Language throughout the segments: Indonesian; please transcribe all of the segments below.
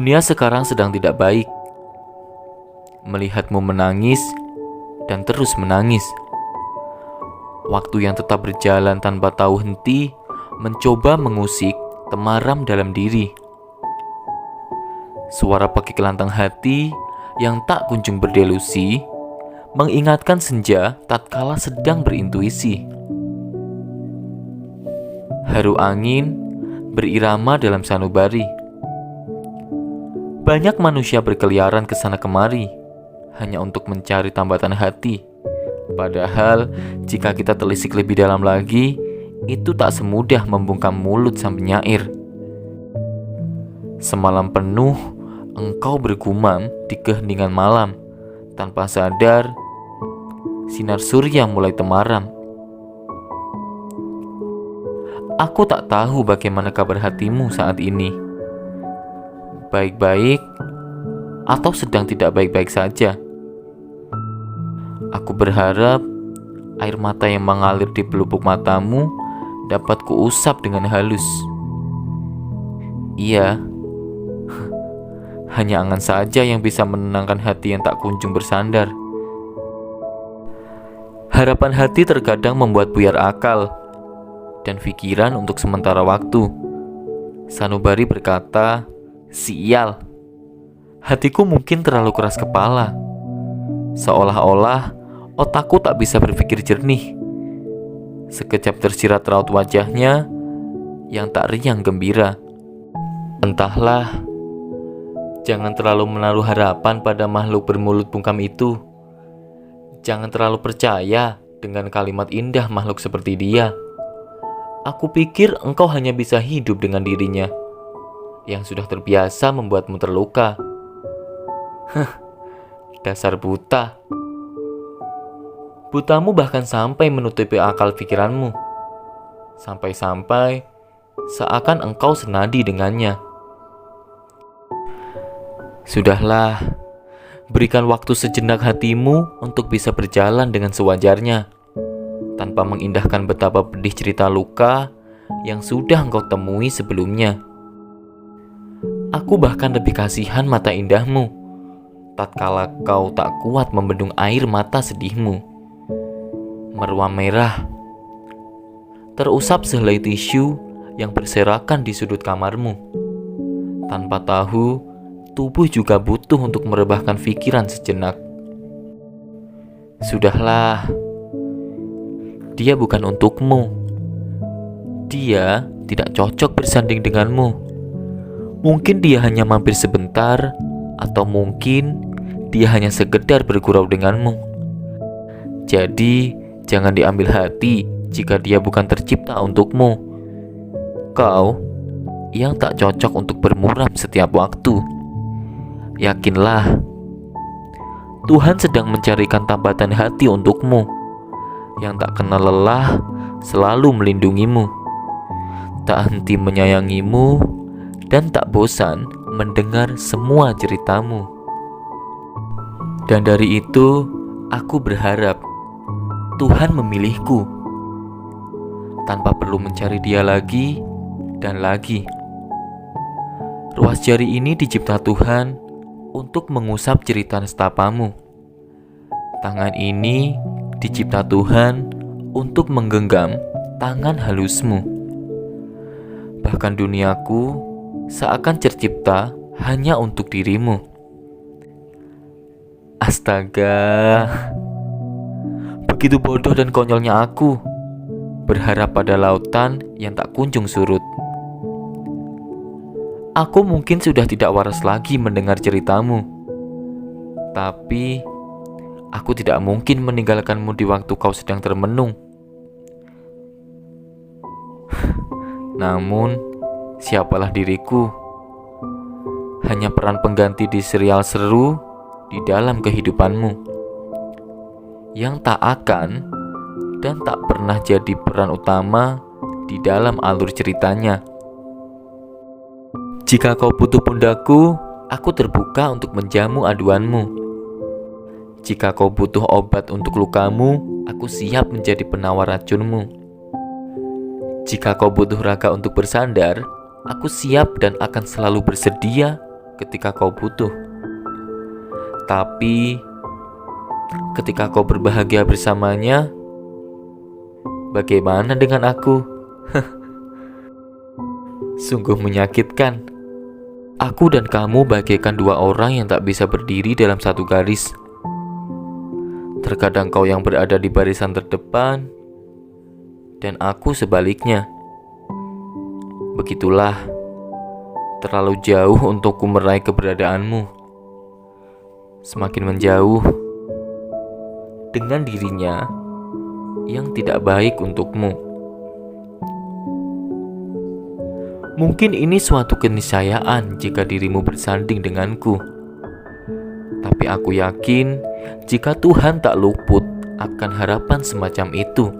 Dunia sekarang sedang tidak baik. Melihatmu menangis dan terus menangis. Waktu yang tetap berjalan tanpa tahu henti mencoba mengusik temaram dalam diri. Suara pekik lantang hati yang tak kunjung berdelusi mengingatkan senja tatkala sedang berintuisi. Haru angin berirama dalam sanubari. Banyak manusia berkeliaran ke sana kemari hanya untuk mencari tambatan hati. Padahal jika kita telisik lebih dalam lagi, itu tak semudah membungkam mulut sang penyair. Semalam penuh engkau bergumam di keheningan malam. Tanpa sadar, sinar surya mulai temaram. Aku tak tahu bagaimana kabar hatimu saat ini. Baik-baik atau sedang tidak baik-baik saja. Aku berharap air mata yang mengalir di pelupuk matamu dapat kuusap dengan halus. Iya, hanya angan saja yang bisa menenangkan hati yang tak kunjung bersandar. Harapan hati terkadang membuat buyar akal dan pikiran untuk sementara waktu. Sanubari berkata, "Sial, hatiku mungkin terlalu keras kepala. Seolah-olah otakku tak bisa berpikir jernih." Sekejap tersirat raut wajahnya yang tak riang gembira. Entahlah, jangan terlalu menaruh harapan pada makhluk bermulut bungkam itu. Jangan terlalu percaya dengan kalimat indah makhluk seperti dia. Aku pikir engkau hanya bisa hidup dengan dirinya yang sudah terbiasa membuatmu terluka. Dasar buta. Butamu bahkan sampai menutupi akal pikiranmu. Sampai-sampai seakan engkau senadi dengannya. Sudahlah, berikan waktu sejenak hatimu untuk bisa berjalan dengan sewajarnya, tanpa mengindahkan betapa pedih cerita luka yang sudah engkau temui sebelumnya. Aku bahkan lebih kasihan mata indahmu, tatkala kau tak kuat membendung air mata sedihmu. Meruam merah, terusap sehelai tisu yang berserakan di sudut kamarmu. Tanpa tahu, tubuh juga butuh untuk merebahkan pikiran sejenak. Sudahlah, dia bukan untukmu. Dia tidak cocok bersanding denganmu. Mungkin dia hanya mampir sebentar, atau mungkin dia hanya sekedar bergurau denganmu. Jadi, jangan diambil hati jika dia bukan tercipta untukmu. Kau yang tak cocok untuk bermuram setiap waktu. Yakinlah, Tuhan sedang mencarikan tambatan hati untukmu yang tak kenal lelah, selalu melindungimu, tak henti menyayangimu, dan tak bosan mendengar semua ceritamu. Dan dari itu, aku berharap Tuhan memilihku tanpa perlu mencari dia lagi dan lagi. Ruas jari ini dicipta Tuhan untuk mengusap cerita nestapamu. Tangan ini dicipta Tuhan untuk menggenggam tangan halusmu. Bahkan duniaku seakan tercipta hanya untuk dirimu. Astaga, begitu bodoh dan konyolnya aku berharap pada lautan yang tak kunjung surut. Aku mungkin sudah tidak waras lagi mendengar ceritamu, tapi aku tidak mungkin meninggalkanmu di waktu kau sedang termenung. Namun, siapalah diriku? Hanya peran pengganti di serial seru di dalam kehidupanmu, yang tak akan dan tak pernah jadi peran utama di dalam alur ceritanya. Jika kau butuh pundakku, aku terbuka untuk menjamu aduanmu. Jika kau butuh obat untuk lukamu, aku siap menjadi penawar racunmu. Jika kau butuh raga untuk bersandar, aku siap dan akan selalu bersedia ketika kau butuh. Tapi ketika kau berbahagia bersamanya, bagaimana dengan aku? Sungguh menyakitkan. Aku dan kamu bagaikan dua orang yang tak bisa berdiri dalam satu garis. Terkadang kau yang berada di barisan terdepan, dan aku sebaliknya. Begitulah, terlalu jauh untukku meraih keberadaanmu. Semakin menjauh dengan dirinya yang tidak baik untukmu. Mungkin ini suatu keniscayaan jika dirimu bersanding denganku. Tapi aku yakin jika Tuhan tak luput akan harapan semacam itu.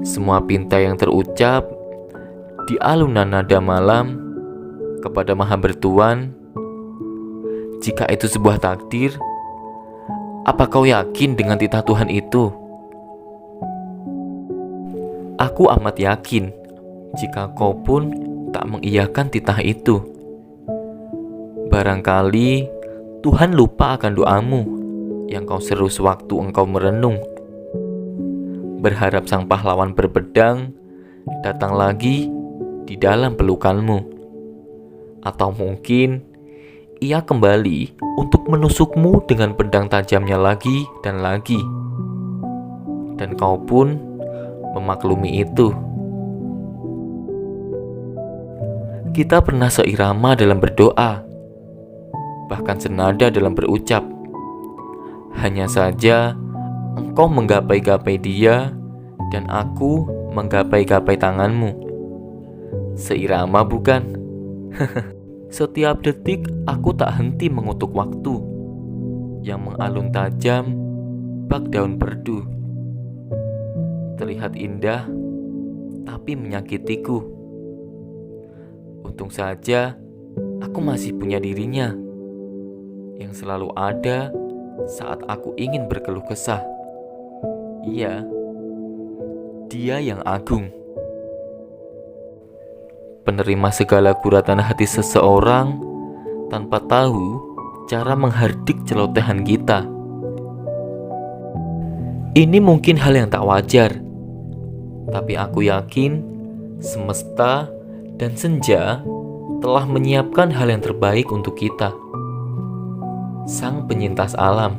Semua pinta yang terucap di alunan nada malam kepada Maha Bertuan, jika itu sebuah takdir, apa kau yakin dengan titah Tuhan itu? Aku amat yakin jika kau pun tak mengiyakan titah itu. Barangkali Tuhan lupa akan doamu yang kau seru sewaktu engkau merenung, berharap sang pahlawan berpedang datang lagi di dalam pelukanmu. Atau mungkin ia kembali untuk menusukmu dengan pedang tajamnya lagi dan lagi. Dan kau pun memaklumi itu. Kita pernah seirama dalam berdoa, bahkan senada dalam berucap. Hanya saja engkau menggapai-gapai dia dan aku menggapai-gapai tanganmu. Seirama bukan? Setiap detik aku tak henti mengutuk waktu yang mengalun tajam bak daun perdu. Terlihat indah tapi menyakitiku. Untung saja aku masih punya dirinya yang selalu ada saat aku ingin berkeluh kesah. Iya, dia yang agung, penerima segala guratan hati seseorang tanpa tahu cara menghardik celotehan kita. Ini mungkin hal yang tak wajar, tapi aku yakin semesta dan senja telah menyiapkan hal yang terbaik untuk kita. Sang penyintas alam.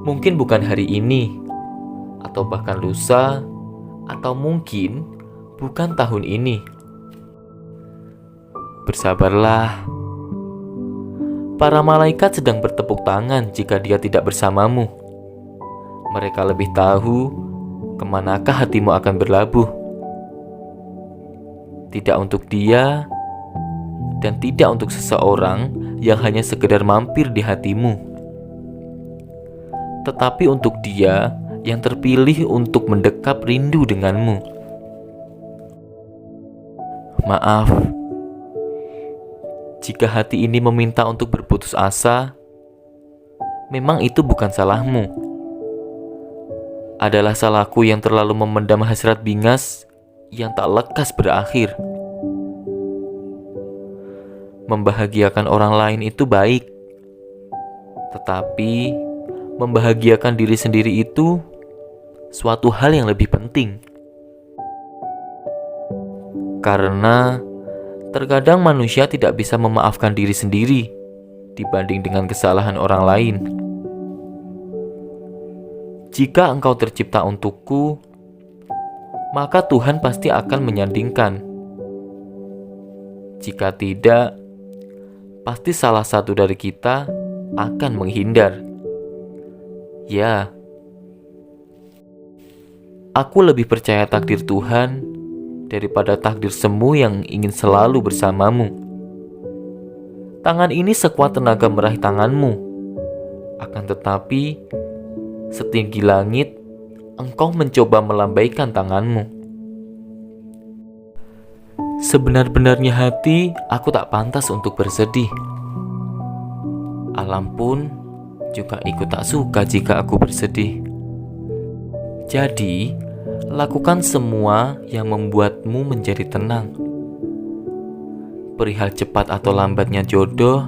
Mungkin bukan hari ini, atau bahkan lusa, atau mungkin bukan tahun ini. Bersabarlah. Para malaikat sedang bertepuk tangan jika dia tidak bersamamu. Mereka lebih tahu kemanakah hatimu akan berlabuh. Tidak untuk dia, dan tidak untuk seseorang yang hanya sekedar mampir di hatimu. Tetapi untuk dia yang terpilih untuk mendekap rindu denganmu. Maaf, jika hati ini meminta untuk berputus asa, memang itu bukan salahmu. Adalah salahku yang terlalu memendam hasrat bingas yang tak lekas berakhir. Membahagiakan orang lain itu baik, tetapi membahagiakan diri sendiri itu suatu hal yang lebih penting. Karena terkadang manusia tidak bisa memaafkan diri sendiri dibanding dengan kesalahan orang lain. Jika engkau tercipta untukku, maka Tuhan pasti akan menyandingkan. Jika tidak, pasti salah satu dari kita akan menghindar. Ya, aku lebih percaya takdir Tuhan daripada takdir semu yang ingin selalu bersamamu. Tangan ini sekuat tenaga meraih tanganmu. Akan tetapi, setinggi langit, engkau mencoba melambaikan tanganmu. Sebenar-benarnya hati, aku tak pantas untuk bersedih. Alam pun juga ikut tak suka jika aku bersedih. Jadi, lakukan semua yang membuatmu menjadi tenang. Perihal cepat atau lambatnya jodoh,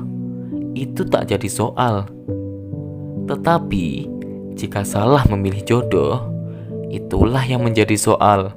itu tak jadi soal. Tetapi, jika salah memilih jodoh, itulah yang menjadi soal.